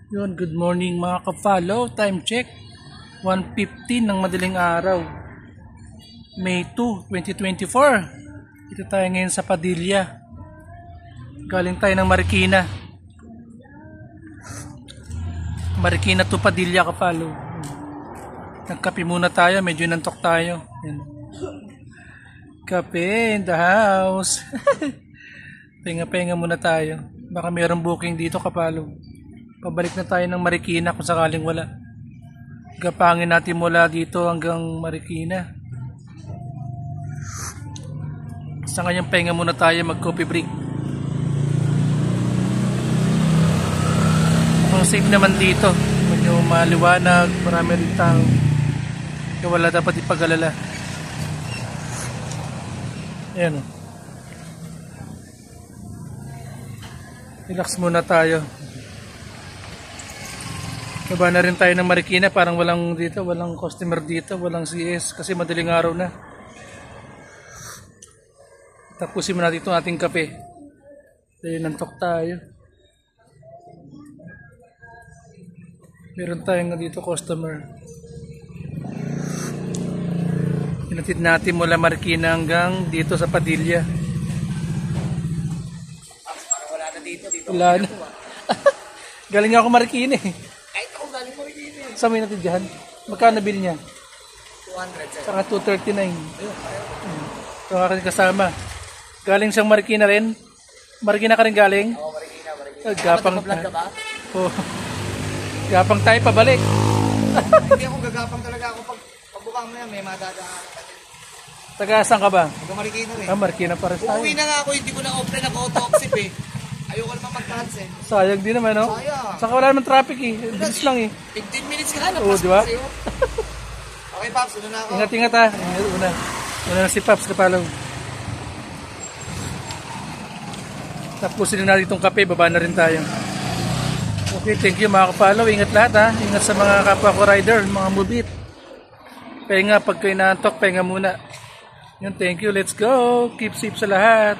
Yun, good morning mga ka-follow. Time check, 1:15 ng madaling araw. May 2, 2024. Ito tayo ngayon sa Padilla. Galing tayo ng Marikina. Marikina to Padilla, ka-follow. Nagkape muna tayo, medyo nantok tayo. Yan. Kape in the house. Penga-penga muna tayo. Baka mayroong booking dito, ka-follow. Pabalik na tayo ng Marikina kung sakaling wala. Gapangin natin mula dito hanggang Marikina. Sa kanyang pahinga muna tayo, mag-coffee break. Ang safe naman dito. Medyo maliwanag, marami rin tao. Kaya wala dapat ipag-alala. Ayan o. Relax muna tayo. Baba na rin tayo ng Marikina, parang walang dito, walang customer dito, walang CS kasi madaling araw na. Tapusin mo natin itong ating kape. Dahil nantok tayo. Meron tayong dito customer. Pinatid natin mula Marikina hanggang dito sa Padilla. Parang wala na dito. Wala na. Galing ako Marikina eh. Kahit ako galing mo rin dito. Saan may natin dyan? Magkano bill niya? 200 sir. Saka 239. Ito ang aking kasama. Galing siyang Marikina rin. Marikina ka rin galing? Oo, Marikina. Gapang Vlog ka ba? Oh. Gapang tayo pabalik. Hindi ako gagapang talaga ako pag mo yan, may madadaan. Taga saan ka ba? Taga Marikina rin. Marikina para tayo. Uuwi na nga ako, hindi ko na open, nag-auto-oxip eh. Ayoko naman mag-cancel. Sayang din naman, no? Sayang. Saka wala naman traffic eh. Bilis lang eh. 15 minutes ka na, Oo, di ba? Okay, Paps, una na ako. Ingat-ingat ha. Una na si Paps, kapalaw. Tapusin na natin itong kape, baba na rin tayo. Okay, thank you mga kapalaw. Ingat lahat ha. Ingat sa mga kapwa ko rider, mga mubit. Pahinga, pag kayo naantok, pahinga muna. Yun, thank you. Let's go. Keep safe sa lahat.